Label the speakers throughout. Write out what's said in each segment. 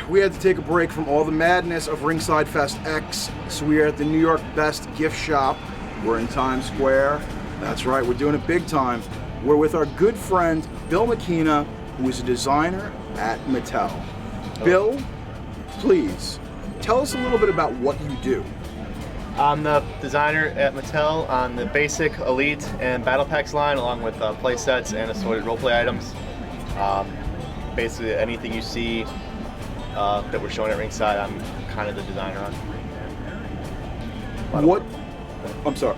Speaker 1: we had to take a break from all the madness of Ringside Fest X, so we are at the New York Best Gift Shop. We're in Times Square. That's right, we're doing it big time. We're with our good friend, Bill Miekina, who is a designer at Mattel. Bill, please, tell us a little bit about what you do.
Speaker 2: I'm the designer at Mattel on the basic, elite, and battle packs line, along with play sets and assorted roleplay items. Basically, anything you see that we're showing at Ringside, I'm kind of the designer on.
Speaker 1: What? I'm sorry.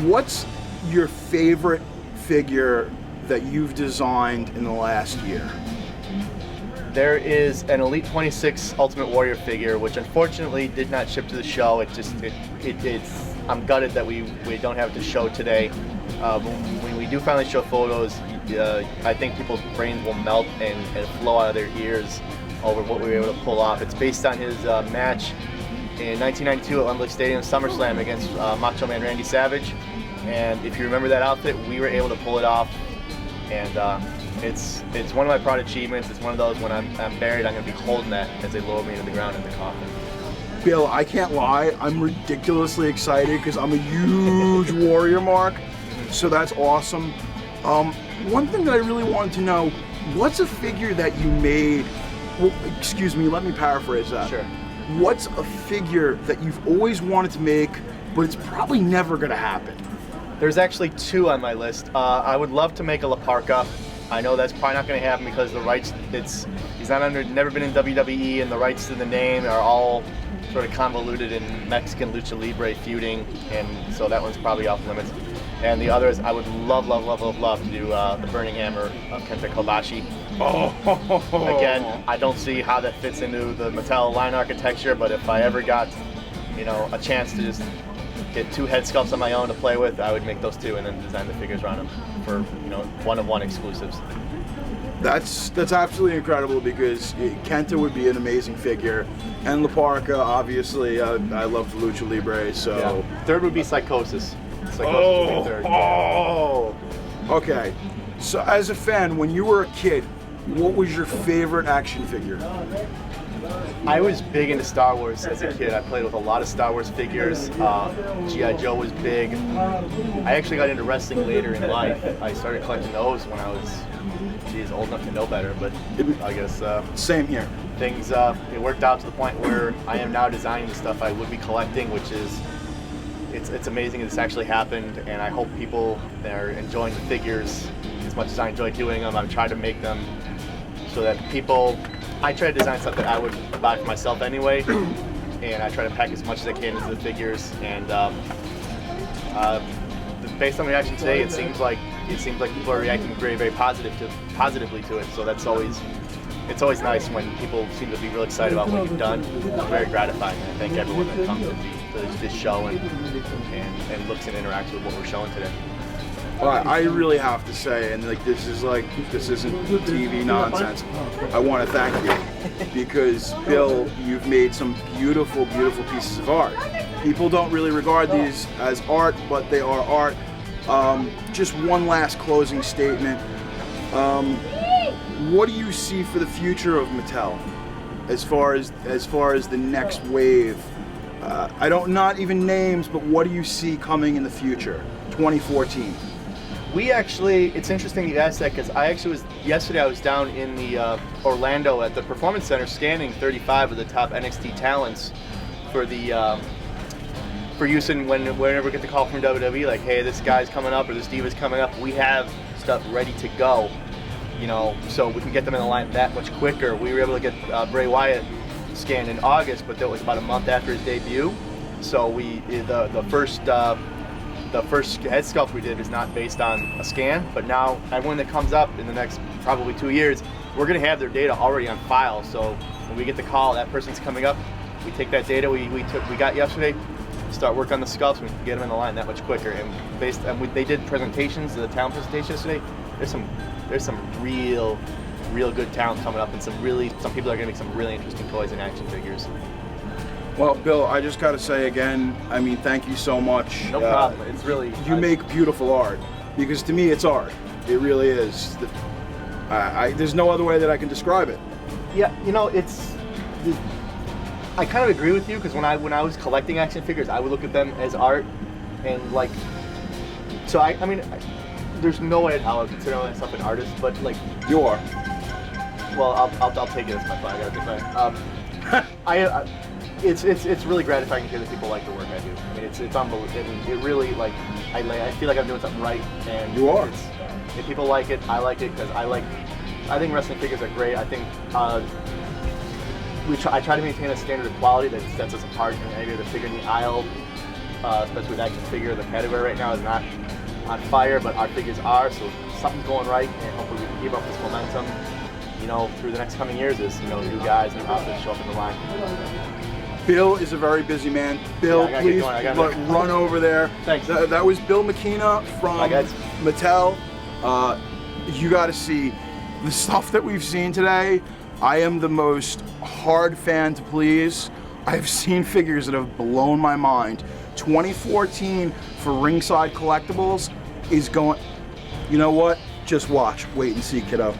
Speaker 1: What's your favorite figure that you've designed in the last year?
Speaker 2: There is an Elite 26 Ultimate Warrior figure, which unfortunately did not ship to the show. I'm gutted that we don't have it to show today. When we do finally show photos, I think people's brains will melt and flow out of their ears over what we were able to pull off. It's based on his match in 1992 at Wembley Stadium SummerSlam against Macho Man Randy Savage. And if you remember that outfit, we were able to pull it off. And it's one of my proud achievements. It's one of those when I'm buried, I'm going to be holding that as they lower me into the ground in the coffin.
Speaker 1: Bill, I can't lie, I'm ridiculously excited because I'm a huge Warrior mark, so that's awesome. One thing that I really wanted to know, what's a figure that you made, well, excuse me, let me paraphrase that.
Speaker 2: Sure.
Speaker 1: What's a figure that you've always wanted to make, but it's probably never going to happen?
Speaker 2: There's actually two on my list. I would love to make a La Parka. I know that's probably not going to happen because the rights, he's never been in WWE, and the rights to the name are all sort of convoluted in Mexican lucha libre feuding, and so that one's probably off limits. And the other is I would love to do the Burning Hammer of Kenta Kobashi.
Speaker 1: Oh.
Speaker 2: Again, I don't see how that fits into the Mattel line architecture, but if I ever got, a chance to just get two head sculpts on my own to play with, I would make those two and then design the figures around them for one-of-one exclusives.
Speaker 1: That's absolutely incredible because Kenta would be an amazing figure, and La Parka, obviously, I love the lucha libre. So
Speaker 2: yeah. Third would be Psychosis. Psychosis would be third.
Speaker 1: Oh, okay. So as a fan, when you were a kid, what was your favorite action figure?
Speaker 2: I was big into Star Wars as a kid. I played with a lot of Star Wars figures. G.I. Joe was big. I actually got into wrestling later in life. I started collecting those when I was, old enough to know better, but I guess...
Speaker 1: Same here.
Speaker 2: Things, it worked out to the point where I am now designing the stuff I would be collecting, which is, it's amazing this actually happened, and I hope people are enjoying the figures as much as I enjoy doing them. I've tried to make them so that people... I try to design stuff that I would buy for myself anyway, and I try to pack as much as I can into the figures. And based on reaction today, it seems like people are reacting very positively to it. So it's always nice when people seem to be real excited about what you've done. It's very gratifying. And I thank everyone that comes to this show and looks and interacts with what we're showing today.
Speaker 1: Well, I really have to say, and this isn't TV nonsense. I want to thank you because, Bill, you've made some beautiful pieces of art. People don't really regard these as art, but they are art. Just one last closing statement. What do you see for the future of Mattel, as far as the next wave? Not even names, but what do you see coming in the future, 2014?
Speaker 2: It's interesting you asked that because yesterday I was down in the Orlando at the Performance Center scanning 35 of the top NXT talents for use in whenever we get the call from WWE, like, hey, this guy's coming up or this diva's coming up. We have stuff ready to go, so we can get them in the line that much quicker. We were able to get Bray Wyatt scanned in August, but that was about a month after his debut. So the first head sculpt we did is not based on a scan, but now everyone that comes up in the next probably 2 years, we're going to have their data already on file. So when we get the call, that person's coming up, we take that data we got yesterday, start work on the sculpts, and we can get them in the line that much quicker. And they did presentations, the talent presentation yesterday. There's some real good talent coming up, and some people are going to make some really interesting toys and action figures.
Speaker 1: Well, Bill, I just got to say again, thank you so much.
Speaker 2: No problem. It's really...
Speaker 1: You make beautiful art, because to me it's art. It really is. There's no other way that I can describe it.
Speaker 2: Yeah, you know, I kind of agree with you because when I was collecting action figures, I would look at them as art, and like, so I mean, there's no way how I would consider myself an artist, but like,
Speaker 1: You are.
Speaker 2: well, I'll take it as my flag. It's really gratifying to hear that people like the work I do. I mean, it's unbelievable. I mean, it really like I feel like I'm doing something right, and
Speaker 1: You are.
Speaker 2: If people like it, I like it because I think wrestling figures are great. I think I try to maintain a standard of quality that sets us apart from any other figure in the aisle, especially with action figure. The category right now is not on fire, but our figures are, so something's going right, and hopefully we can keep up this momentum, you know, through the next coming years as, you know, new guys, new outfits show up in the line.
Speaker 1: Bill is a very busy man. Bill,
Speaker 2: Yeah,
Speaker 1: please run over there.
Speaker 2: Thanks.
Speaker 1: That was Bill Miekina from
Speaker 2: Bye, guys.
Speaker 1: Mattel. You got to see the stuff that we've seen today. I am the most hard fan to please. I've seen figures that have blown my mind. 2014 for Ringside Collectibles is going, you know what? Just watch, wait and see, kiddo.